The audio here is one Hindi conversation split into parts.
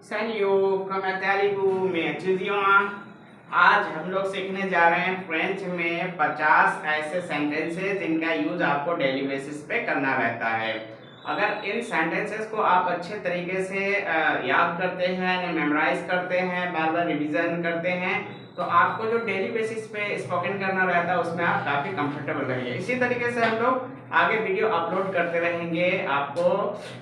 Salut from Telugu में चीजियों। आज हम लोग सीखने जा रहे हैं फ्रेंच में 50 ऐसे सेंटेंसेस जिनका यूज आपको डेली बेसिस पे करना रहता है। अगर इन सेंटेंसेस को आप अच्छे तरीके से याद करते हैं, मेमोराइज करते हैं, बार बार रिवीजन करते हैं, तो आपको जो डेली बेसिस पे स्पोकन करना रहता है उसमें आप काफ़ी कंफर्टेबल रहेंगे। इसी तरीके से हम लोग आगे वीडियो अपलोड करते रहेंगे, आपको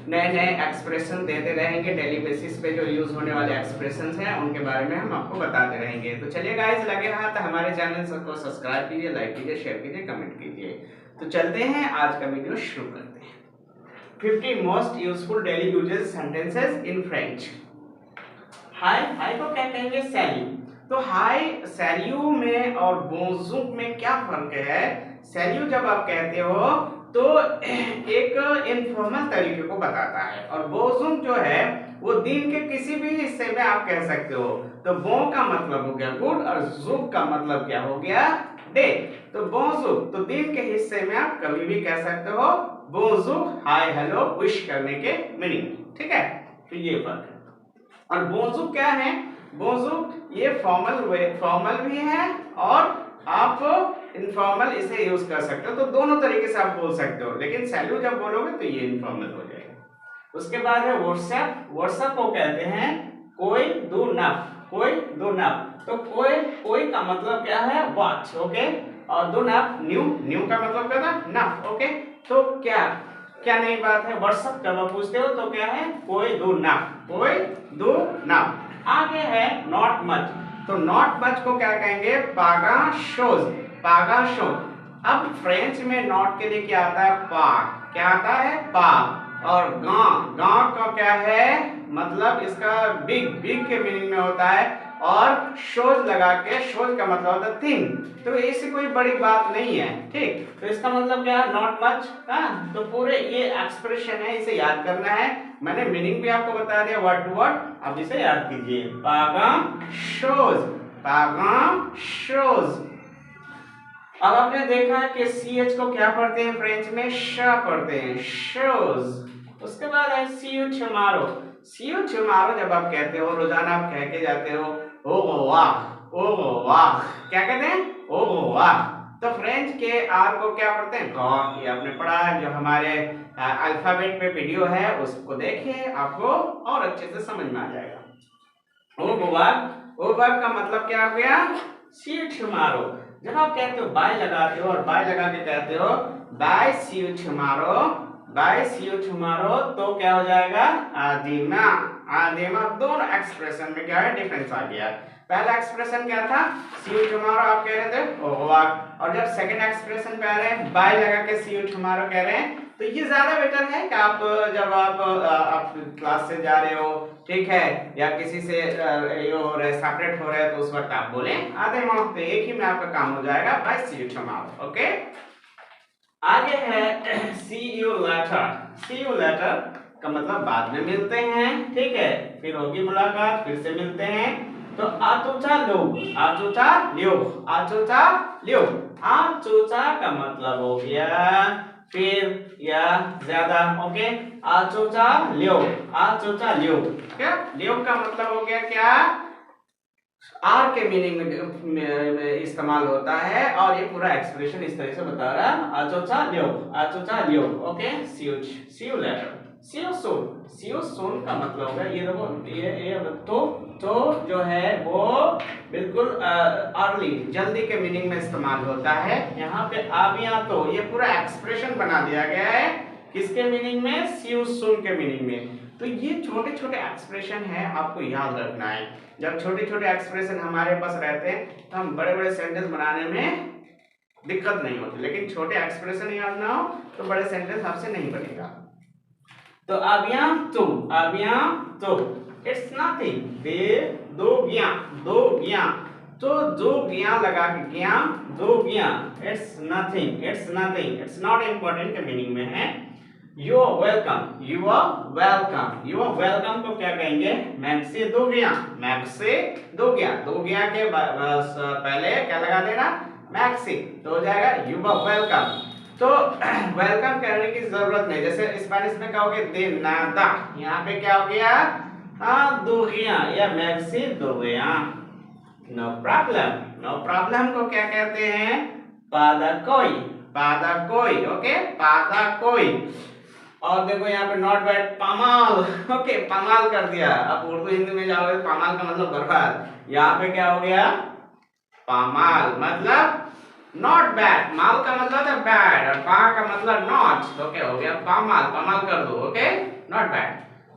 नए नए एक्सप्रेशन देते रहेंगे। डेली बेसिस पे जो यूज होने वाले एक्सप्रेशंस हैं उनके बारे में हम आपको बताते रहेंगे। तो चलिए गाइस, लगे हाथ हमारे चैनल को सब्सक्राइब कीजिए, लाइक कीजिए, शेयर कीजिए, कमेंट कीजिए। तो चलते हैं, आज का वीडियो शुरू करते हैं। 50 most useful daily usages sentences in French. Hi, hi को क्या कहेंगे? सैल्यू। तो हाय, सैल्यू में और बोंजूर में क्या फर्क है? सैल्यू जब आप कहते हो तो एक इनफॉर्मल तरीके को बताता है, और बोंजूर जो है वो दिन के किसी भी हिस्से में आप कह सकते हो। तो बो का मतलब हो गया गुड, और जुग का मतलब क्या हो गया? डे। तो बोंजूर तो दिन के हिस्से में आप कभी भी कह सकते हो बोंजूर, हाय, हेलो, विश करने के मीनिंग। ठीक है, तो ये फर्क है। और बोंजूर क्या है? बोंजूर ये फॉर्मल भी है, और आप इनफॉर्मल इसे यूज कर सकते हो। तो दोनों तरीके से आप बोल सकते हो, लेकिन सैल्यू जब बोलोगे तो ये इनफॉर्मल हो जाएगा। उसके बाद है व्हाट्सएप। व्हाट्सएप को कहते हैं कोई दो नफ, कोई दो नफ। तो कोई का मतलब क्या है? What, okay. और दो नफ न्यू, न्यू का मतलब क्या था? नफ, ओके। तो क्या क्या नई बात है? व्हाट्सएप जब आप पूछते हो तो क्या है? कोई दो नफ, कोई दो नफ। आगे है नॉट मच। तो नॉट मच को क्या कहेंगे? पागा शोज, पागा शोज। अब फ्रेंच में नॉट के लिए क्या आता है? पा। क्या आता है? पा। और गांव, गांव का क्या है मतलब? इसका बिग, बिग के मीनिंग में होता है। और शोज लगा के, शोज का मतलब होता है थिंग। तो ऐसी कोई बड़ी बात नहीं है, ठीक। तो इसका मतलब क्या है? Not much. तो पूरे ये एक्सप्रेशन है, इसे याद करना है। मैंने मीनिंग भी आपको बता दिया वर्ड टू वर्ड, अब इसे याद कीजिए। पागाम शोज, पागाम शोज। अब आपने देखा है कि CH को क्या पढ़ते हैं फ्रेंच में? श पढ़ते हैं, शोज। उसके बाद है see you tomorrow. See you tomorrow जब आप कहते हो, रोजाना आप कह के जाते हो ओ वाह, ओ वाह। क्या कहते हैं? ओ वाह। तो फ्रेंच के आर को क्या पढ़ते हैं? गॉ। ये आपने पढ़ा है, जो हमारे अल्फाबेट पे वीडियो है उसको देखिए, आपको और अच्छे से समझ में आ जाएगा। ओ वाह, ओ वाह का मतलब क्या हो गया? सी यू टुमारो। जब आप कहते हो बाय लगाते हो, और बाय लगा के कहते हो bye see you tomorrow, bye see you tomorrow, तो क्या हो जाएगा? आदिमा, आदिमा। दोनों एक्सप्रेशन में क्या है? डिफरेंस आ गया। पहला एक्सप्रेशन क्या था? सी यू टुमारो आप कह रहे थे ओह, और जब सेकंड एक्सप्रेशन पे आ रहे हैं बाय लगा के सी यू टुमारो कह रहे हैं, तो ये ज्यादा बेटर है कि आप जब आप क्लास से जा रहे हो, ठीक है, या किसी से ये हो रहे, सेपरेट हो रहे हैं, तो उस वक्त आप बोले आधे माउथ पे, एक ही में आपका काम हो जाएगा bye see you tomorrow, okay. आगे है see you later. See you later का मतलब बाद में मिलते हैं, ठीक है, फिर होगी मुलाकात, फिर से मिलते हैं। तो आचोचा लो, आचोचा लियो, आचोचा लियो। आचोचा का मतलब हो गया फिर या ज्यादा, ओके। आचोचा लियो, आचोचा लियो। क्या? लियो का मतलब हो गया क्या? आर के मीनिंग में इस्तेमाल होता है, और ये पूरा एक्सप्रेशन इस तरह से बता रहा है आचोचा लियो, आचोचा लियो, okay. See you later, see you soon. See you soon का मतलब होगा, ये देखो, ये तो जो है वो बिल्कुल अर्ली, जल्दी के मीनिंग में इस्तेमाल होता है। यहाँ पे आबिया, तो ये पूरा एक्सप्रेशन बना दिया गया है किसके मीनिंग में? सी यू सून के मीनिंग में। तो ये छोटे छोटे एक्सप्रेशन है, आपको याद रखना है। जब छोटे छोटे एक्सप्रेशन हमारे पास रहते हैं तो हम बड़े बड़े सेंटेंस बनाने में दिक्कत नहीं होती, लेकिन छोटे एक्सप्रेशन याद ना हो तो बड़े सेंटेंस आपसे नहीं बनेगा। तो अबिया तुम, अबिया तो इट्स नथिंग, दे दो गया, दो गया। तो दो गया लगा के गया, दो गया, it's nothing, it's nothing, it's not important के मीनिंग में है। You are welcome, you are welcome, you are welcome को क्या कहेंगे? मैक से दो गया, मैक से दो गया, दो गया के पहले क्या लगा देना? मैक से, तो हो जाएगा यू आर वेलकम। तो वेलकम करने की जरूरत नहीं, जैसे स्पेनिश में कहोगे दे नादा, यहाँ पे क्या हो गया? हाँ दूरियां या मैक्सी दूरियां। नो प्रॉब्लम को क्या कहते हैं? पादा कोई ओके पादा कोई। और देखो यहाँ पे नॉट बैड पामाल ओके पामाल कर दिया। अब उर्दू हिंदी में जाओगे पामाल का मतलब बर्बाद, यहाँ पे क्या हो गया? पामाल मतलब नॉट बैड, माल का मतलब है बैड और पा का मतलब नॉट, तो क्या हो गया? पामाल। पामाल कर दो ओके नॉट बैड।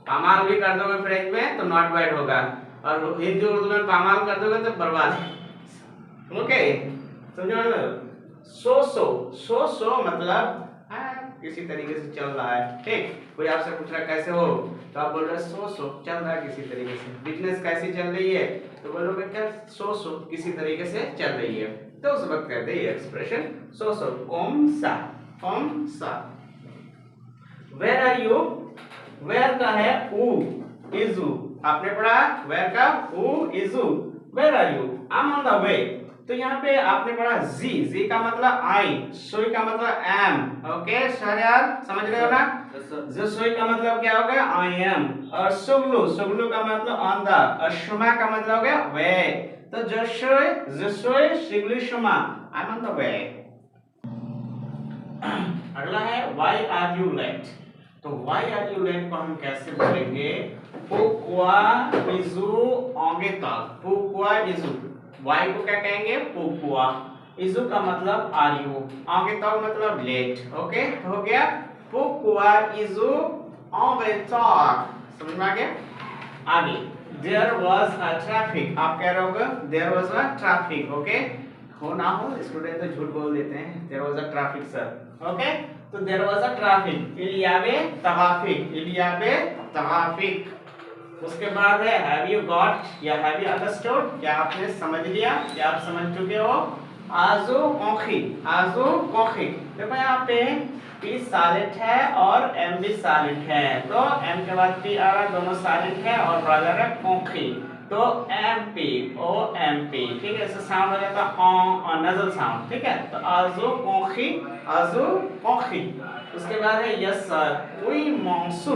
पामाल भी कर दोगे फ्रेंच में तो नॉट बैड होगा, और हिंदी उर्दू में पामाल कर दोगे तो बर्बाद ओके समझो। सो मतलब किसी तरीके से चल रहा है, ठीक। कोई आपसे पूछ रहा है कैसे हो, तो आप बोल रहे सो चल रहा है किसी तरीके से। बिजनेस कैसी चल रही है, तो बोलोगे क्या? सो किसी तरीके से चल रही है, तो उस वक्त कहते हैं ये एक्सप्रेशन सो कौन सा। वेयर आर यू, वेयर का है ऊ इजू, आपने पढ़ा वेयर का ऊ इजू। Where are you, I am on the way. तो यहाँ पे आपने पढ़ा जी का मतलब आई, सोई का मतलब एम ओके सर यार समझ रहे हो ना? जो सोई का मतलब क्या हो गया? I am. और सुगलू का मतलब ऑन द, और शुमा का मतलब हो गया वे। तो जो सोई शिगलू शुमा, I am on the way. अगला है व्हाई आर यू लेट। तो व्हाई आर यू लेट को हम कैसे बोलेंगे? पुक्वा इजू आगे तक, पुक्वा इजू। वाई को क्या कहेंगे? पुक्वा। इजू का मतलब आर यू, आगे तक मतलब लेट ओके हो गया। पुक्वा इजू आगे तक, समझ में आ गया? आगे देयर वाज अ ट्रैफिक, आप कह रहे होगे there was a traffic okay. हो ना हो स्टूडेंट तो झूठ बोल देते हैं, there was a traffic sir okay. तो देयर वाज अ ट्रैफिक, इलियाबे तवाफिक। उसके बाद है हैव यू गॉट या हैव यू अंडरस्टूड, क्या आपने समझ लिया, क्या आप समझ चुके हो? आजू कोखी। देखो यहाँ पे पी साइलेंट है और एम भी साइलेंट है, तो एम के बाद पी आ रहा, दोनों साइलेंट है और ब्रदर है कोखी, तो M P O M P, ठीक है। इससे साउंड हो जाता है नजल साउंड, ठीक है। तो आजू कोखी उसके बाद है यस सर, वी मौसू,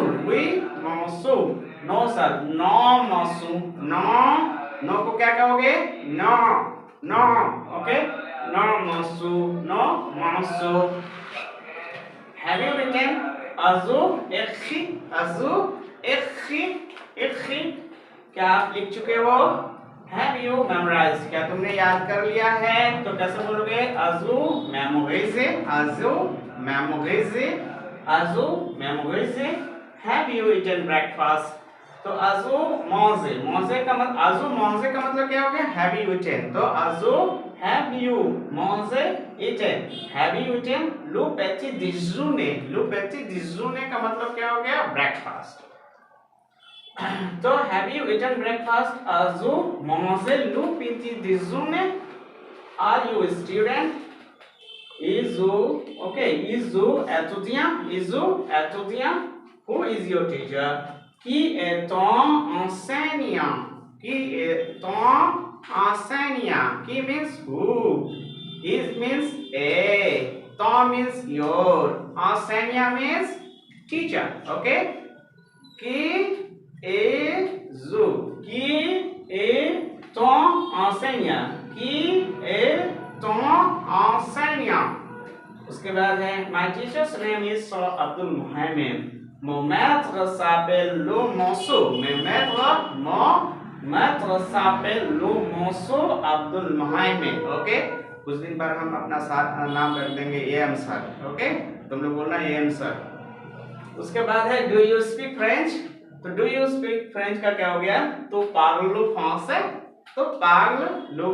नो सर, नो मौसू, नो को क्या कहोगे? नो ओके, नो मौसू। Have you written? अजू इख्खी, क्या आप लिख चुके हो? हैव यू मेमोराइज, क्या तुमने याद कर लिया है? तो कैसे बोलोगे? अजू memorize. Have you eaten breakfast? तो अजू मौजे का मतलब क्या हो गया? Have you eaten. तो अजू हैव यू मौजे ईटन, हैव यू ईटन लू पेची डिजुने का मतलब क्या हो गया? ब्रेकफास्ट। तो हैव यू ईटन ब्रेकफास्ट? अजू मौजे लू पेची डिजुने। Are you student? Izu, okay, Izu étudiant. Who is your teacher? Qui est ton enseignant? Qui means who? Is means a. Ton means your. Enseignant means teacher. Okay? Qui est ton enseignant? Qui est ton enseignant? उसके बाद है my teacher's name is Sir Abdul Muhammad. Mon maître s'appelle le Monceau. Mon maître s'appelle le Monceau Abdul Muhammad. Okay, कुछ दिन बाद हम अपना नाम रख देंगे एम सर ओके। तुम लोग बोलना एम सर। उसके बाद है डू यू स्पीक फ्रेंच? तो डू यू स्पीक फ्रेंच का क्या हो गया? तो parle français, तो parle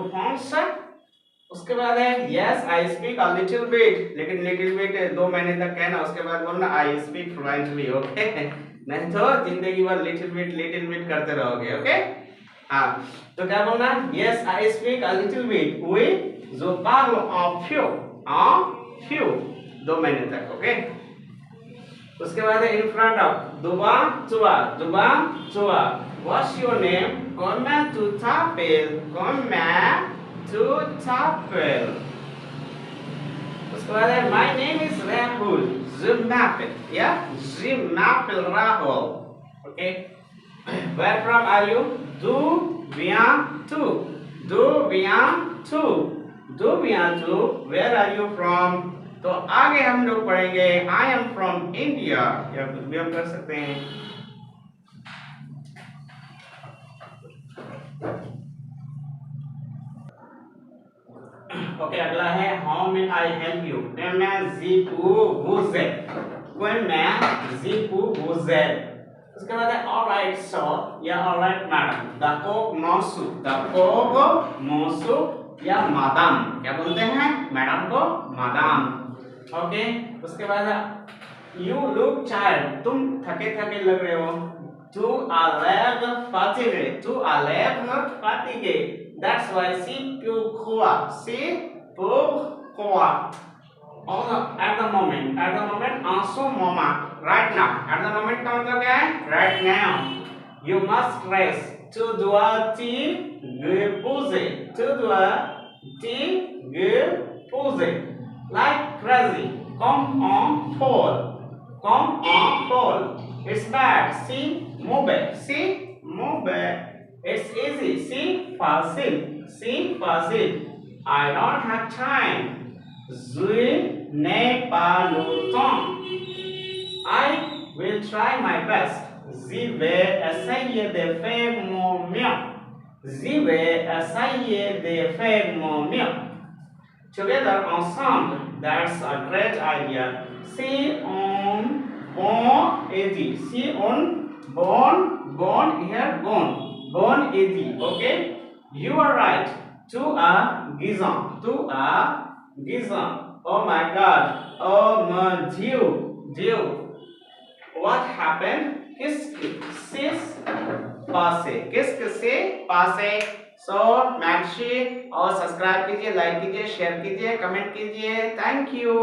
français। उसके बाद है yes I speak a little bit, लेकिन little bit 2 महीने तक कहना, उसके बाद बोलना I speak fluently ओके। नहीं तो जिंदगी भर little bit करते रहोगे ओके। हाँ, तो क्या बोलना? yes I speak a little bit, oui je parle en few 2 महीने तक ओके। उसके बाद है in front of दुबा चुआ। what's your name? Comment tu t'appelles? उसके बाद है my name is Rahul. Je m'appelle Rahul. Okay. Where from are you? Du viens tu. Du viens tu. Du viens tu. Where are you from? तो आगे हम लोग पढ़ेंगे आई एम फ्रॉम इंडिया, या कुछ भी हम कर सकते हैं। ओके, अगला है how may I help you. मैं जीपू बुजे, कोई मैं जीपू बुजे। उसके बाद है ऑलराइट सर या ऑलराइट मैडम। द कोक मौसू, द कोक मौसू या मादाम, क्या बोलते हैं मैडम को? मादाम। ओके, उसके बाद यू लुक चाइल्ड, तुम थके थके लग रहे हो। तू अलग फातिगे, तू अलग फातिगे। That's why si più qua, si più qua. At the moment, en ce moment, right now. At the moment का मतलब क्या है? Right now. You must rest. Tu dois te reposer. Tu dois te reposer. Like crazy. Comme un fool. Comme un fool. It's bad. Si mauvais. Si mauvais. It's easy. See, facile. See, facile. I don't have time. Je n'ai pas le temps. I will try my best. Je vais essayer de faire mon mieux. Je vais essayer de faire mon mieux. Together, ensemble. That's a great idea. Si on bon aider. Si on bon here gone. Bon aider. Okay? You are right. Tu as raison. Tu as raison. Oh my God. Oh mon Dieu. What happened? किससे पासे। सो मैक्सी और सब्सक्राइब कीजिए, लाइक कीजिए, शेयर कीजिए, कमेंट कीजिए। Thank you.